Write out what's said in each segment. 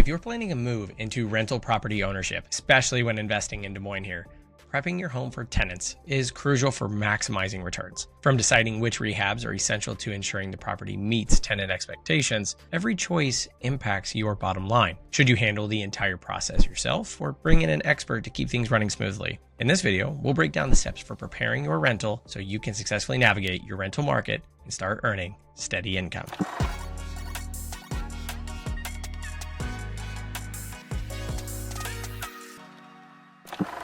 If you're planning a move into rental property ownership, especially when investing in Des Moines here, prepping your home for tenants is crucial for maximizing returns. From deciding which rehabs are essential to ensuring the property meets tenant expectations, every choice impacts your bottom line. Should you handle the entire process yourself or bring in an expert to keep things running smoothly? In this video, we'll break down the steps for preparing your rental so you can successfully navigate your rental market and start earning steady income.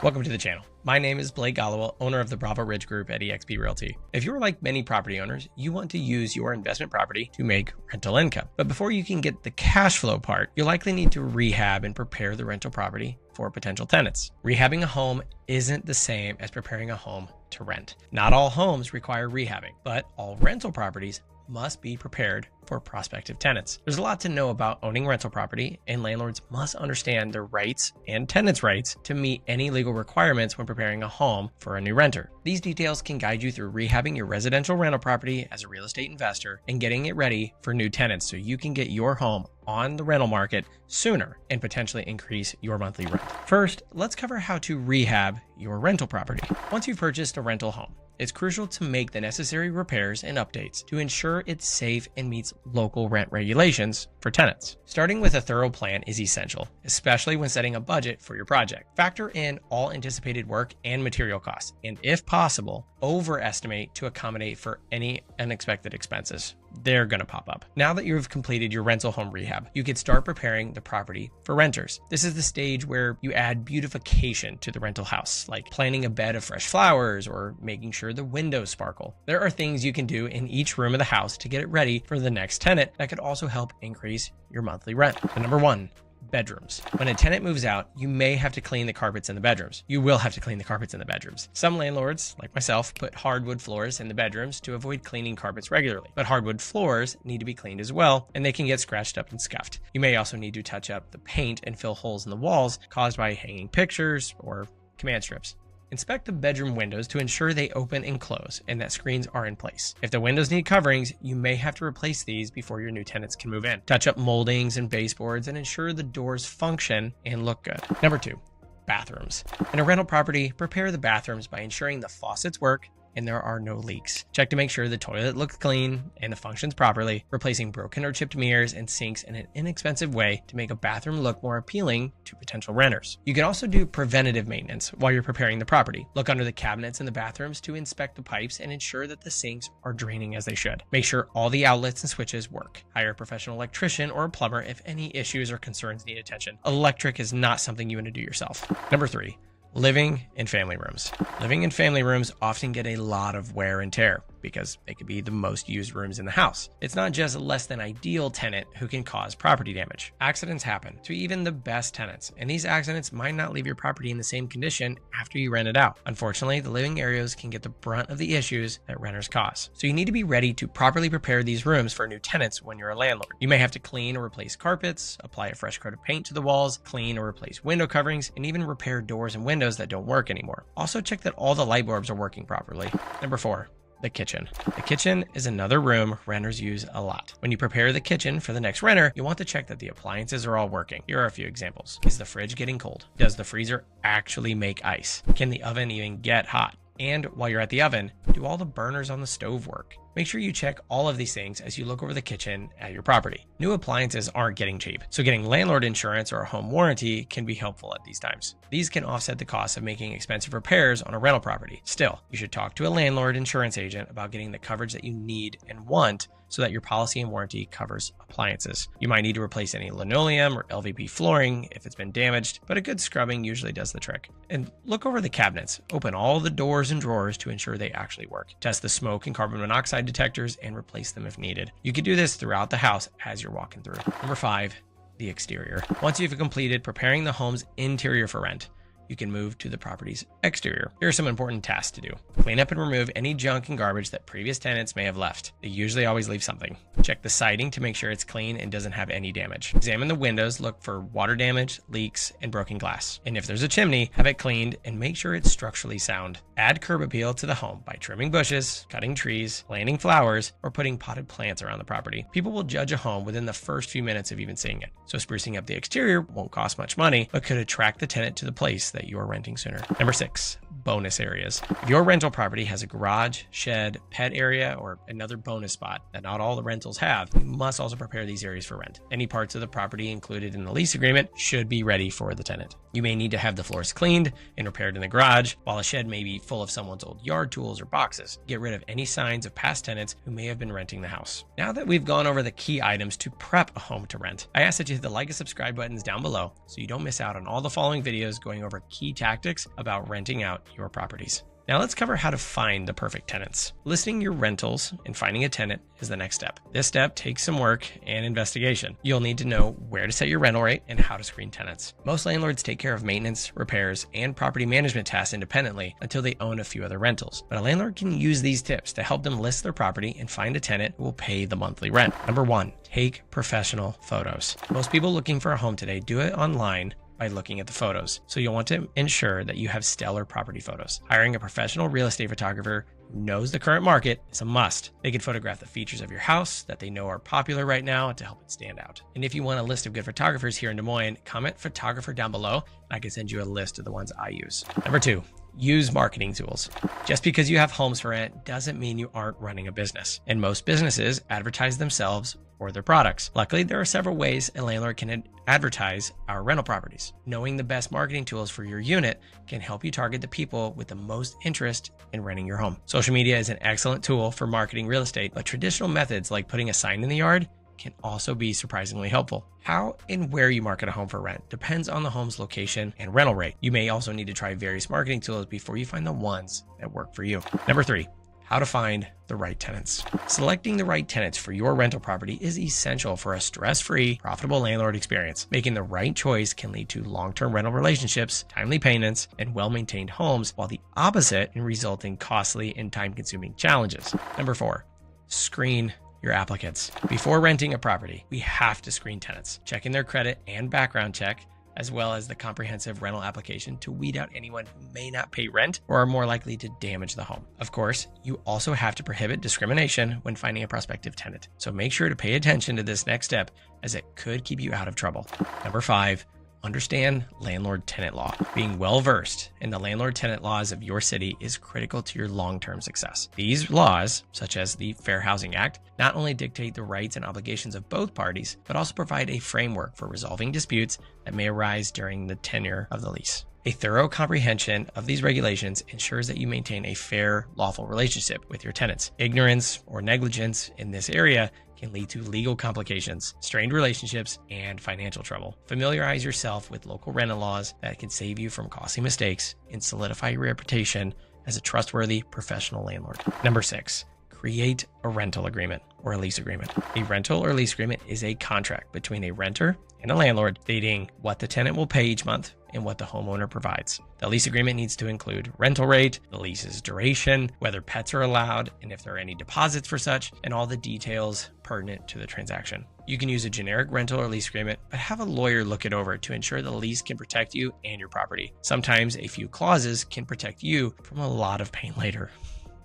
Welcome to the channel. My name is Alewelt, owner of the Bravo Ridge Group at eXp Realty. If you're like many property owners, you want to use your investment property to make rental income. But before you can get the cash flow part, you'll likely need to rehab and prepare the rental property for potential tenants. Rehabbing a home isn't the same as preparing a home to rent. Not all homes require rehabbing, but all rental properties must be prepared for prospective tenants. There's a lot to know about owning rental property, and landlords must understand their rights and tenants' rights to meet any legal requirements when preparing a home for a new renter. These details can guide you through rehabbing your residential rental property as a real estate investor and getting it ready for new tenants so you can get your home on the rental market sooner and potentially increase your monthly rent. First, let's cover how to rehab your rental property. Once you've purchased a rental home, it's crucial to make the necessary repairs and updates to ensure it's safe and meets local rent regulations for tenants. Starting with a thorough plan is essential, especially when setting a budget for your project. Factor in all anticipated work and material costs, and if possible, overestimate to accommodate for any unexpected expenses. They're going to pop up. Now that you've completed your rental home rehab, you can start preparing the property for renters. This is the stage where you add beautification to the rental house, like planting a bed of fresh flowers or making sure the windows sparkle. There are things you can do in each room of the house to get it ready for the next tenant that could also help increase your monthly rent. So number one, bedrooms. When a tenant moves out, you may have to clean the carpets in the bedrooms. You will have to clean the carpets in the bedrooms. Some landlords, like myself, put hardwood floors in the bedrooms to avoid cleaning carpets regularly. But hardwood floors need to be cleaned as well, and they can get scratched up and scuffed. You may also need to touch up the paint and fill holes in the walls caused by hanging pictures or command strips. Inspect the bedroom windows to ensure they open and close and that screens are in place. If the windows need coverings, you may have to replace these before your new tenants can move in. Touch up moldings and baseboards and ensure the doors function and look good. Number two, bathrooms. In a rental property, prepare the bathrooms by ensuring the faucets work and there are no leaks. Check to make sure the toilet looks clean and it functions properly, replacing broken or chipped mirrors and sinks in an inexpensive way to make a bathroom look more appealing to potential renters. You can also do preventative maintenance while you're preparing the property. Look under the cabinets in the bathrooms to inspect the pipes and ensure that the sinks are draining as they should. Make sure all the outlets and switches work. Hire a professional electrician or a plumber if any issues or concerns need attention. Electric is not something you want to do yourself. Number three, living and family rooms. Living and family rooms often get a lot of wear and tear because they could be the most used rooms in the house. It's not just a less than ideal tenant who can cause property damage. Accidents happen to even the best tenants, and these accidents might not leave your property in the same condition after you rent it out. Unfortunately, the living areas can get the brunt of the issues that renters cause. So you need to be ready to properly prepare these rooms for new tenants when you're a landlord. You may have to clean or replace carpets, apply a fresh coat of paint to the walls, clean or replace window coverings, and even repair doors and windows that don't work anymore. Also check that all the light bulbs are working properly. Number four, the kitchen. The kitchen is another room renters use a lot. When you prepare the kitchen for the next renter, you want to check that the appliances are all working. Here are a few examples. Is the fridge getting cold? Does the freezer actually make ice? Can the oven even get hot? And while you're at the oven, do all the burners on the stove work? Make sure you check all of these things as you look over the kitchen at your property. New appliances aren't getting cheap, so getting landlord insurance or a home warranty can be helpful at these times. These can offset the cost of making expensive repairs on a rental property. Still, you should talk to a landlord insurance agent about getting the coverage that you need and want so that your policy and warranty covers appliances. You might need to replace any linoleum or LVP flooring if it's been damaged, but a good scrubbing usually does the trick. And look over the cabinets. Open all the doors and drawers to ensure they actually work. Test the smoke and carbon monoxide detectors and replace them if needed. You can do this throughout the house as you're walking through. Number five, the exterior. Once you've completed preparing the home's interior for rent, you can move to the property's exterior. Here are some important tasks to do. Clean up and remove any junk and garbage that previous tenants may have left. They usually always leave something. Check the siding to make sure it's clean and doesn't have any damage. Examine the windows, look for water damage, leaks, and broken glass. And if there's a chimney, have it cleaned and make sure it's structurally sound. Add curb appeal to the home by trimming bushes, cutting trees, planting flowers, or putting potted plants around the property. People will judge a home within the first few minutes of even seeing it. So sprucing up the exterior won't cost much money, but could attract the tenant to the place that you are renting sooner. Number 6, bonus areas. If your rental property has a garage, shed, pet area, or another bonus spot that not all the rentals have, you must also prepare these areas for rent. Any parts of the property included in the lease agreement should be ready for the tenant. You may need to have the floors cleaned and repaired in the garage, while a shed may be full of someone's old yard tools or boxes. Get rid of any signs of past tenants who may have been renting the house. Now that we've gone over the key items to prep a home to rent, I ask that you hit the like and subscribe buttons down below so you don't miss out on all the following videos going over key tactics about renting out your properties. Now let's cover how to find the perfect tenants. Listing your rentals and finding a tenant is the next step. This step takes some work and investigation. You'll need to know where to set your rental rate and how to screen tenants. Most landlords take care of maintenance, repairs, and property management tasks independently until they own a few other rentals. But a landlord can use these tips to help them list their property and find a tenant who will pay the monthly rent. Number 1, take professional photos. Most people looking for a home today do it online by looking at the photos. So you'll want to ensure that you have stellar property photos. Hiring a professional real estate photographer who knows the current market is a must. They can photograph the features of your house that they know are popular right now to help it stand out. And if you want a list of good photographers here in Des Moines, comment photographer down below and I can send you a list of the ones I use. Number 2, use marketing tools. Just because you have homes for rent doesn't mean you aren't running a business. And most businesses advertise themselves or their products. Luckily, there are several ways a landlord can advertise our rental properties. Knowing the best marketing tools for your unit can help you target the people with the most interest in renting your home. Social media is an excellent tool for marketing real estate, but traditional methods like putting a sign in the yard can also be surprisingly helpful. How and where you market a home for rent depends on the home's location and rental rate. You may also need to try various marketing tools before you find the ones that work for you. Number 3, how to find the right tenants. Selecting the right tenants for your rental property is essential for a stress-free, profitable landlord experience. Making the right choice can lead to long-term rental relationships, timely payments, and well-maintained homes, while the opposite can result in costly and time-consuming challenges. Number 4, screen your applicants. Before renting a property, we have to screen tenants, checking their credit and background check, as well as the comprehensive rental application to weed out anyone who may not pay rent or are more likely to damage the home. Of course, you also have to prohibit discrimination when finding a prospective tenant. So make sure to pay attention to this next step as it could keep you out of trouble. Number 5, understand landlord-tenant law. Being well-versed in the landlord-tenant laws of your city is critical to your long-term success. These laws, such as the Fair Housing Act, not only dictate the rights and obligations of both parties, but also provide a framework for resolving disputes that may arise during the tenure of the lease. A thorough comprehension of these regulations ensures that you maintain a fair, lawful relationship with your tenants. Ignorance or negligence in this area can lead to legal complications, strained relationships, and financial trouble. Familiarize yourself with local rental laws that can save you from costly mistakes and solidify your reputation as a trustworthy professional landlord. Number 6, create a rental agreement or a lease agreement. A rental or lease agreement is a contract between a renter and a landlord stating what the tenant will pay each month and what the homeowner provides. The lease agreement needs to include rental rate, the lease's duration, whether pets are allowed, and if there are any deposits for such, and all the details pertinent to the transaction. You can use a generic rental or lease agreement, but have a lawyer look it over to ensure the lease can protect you and your property. Sometimes a few clauses can protect you from a lot of pain later.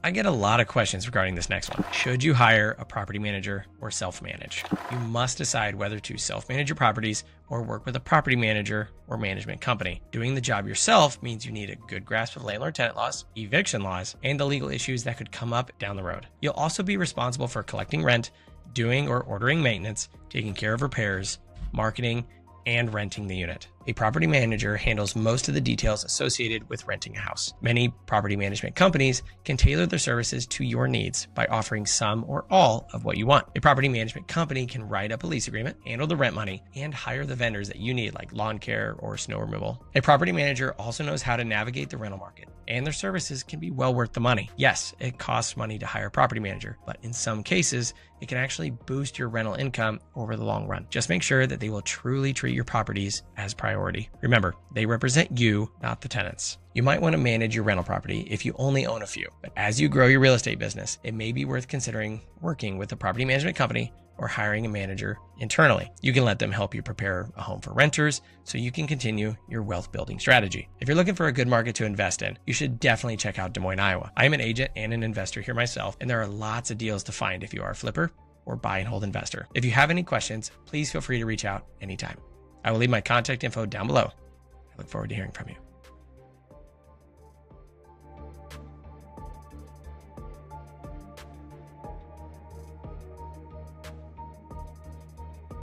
I get a lot of questions regarding this next one. Should you hire a property manager or self-manage? You must decide whether to self-manage your properties or work with a property manager or management company. Doing the job yourself means you need a good grasp of landlord-tenant laws, eviction laws, and the legal issues that could come up down the road. You'll also be responsible for collecting rent, doing or ordering maintenance, taking care of repairs, marketing, and renting the unit. A property manager handles most of the details associated with renting a house. Many property management companies can tailor their services to your needs by offering some or all of what you want. A property management company can write up a lease agreement, handle the rent money, and hire the vendors that you need, like lawn care or snow removal. A property manager also knows how to navigate the rental market, and their services can be well worth the money. Yes, it costs money to hire a property manager, but in some cases, it can actually boost your rental income over the long run. Just make sure that they will truly treat your properties as priority priority. Remember, they represent you, not the tenants. You might want to manage your rental property if you only own a few, but as you grow your real estate business, it may be worth considering working with a property management company or hiring a manager internally. You can let them help you prepare a home for renters so you can continue your wealth building strategy. If you're looking for a good market to invest in, you should definitely check out Des Moines, Iowa. I am an agent and an investor here myself, and there are lots of deals to find if you are a flipper or buy and hold investor. If you have any questions, please feel free to reach out anytime. I will leave my contact info down below. I look forward to hearing from you.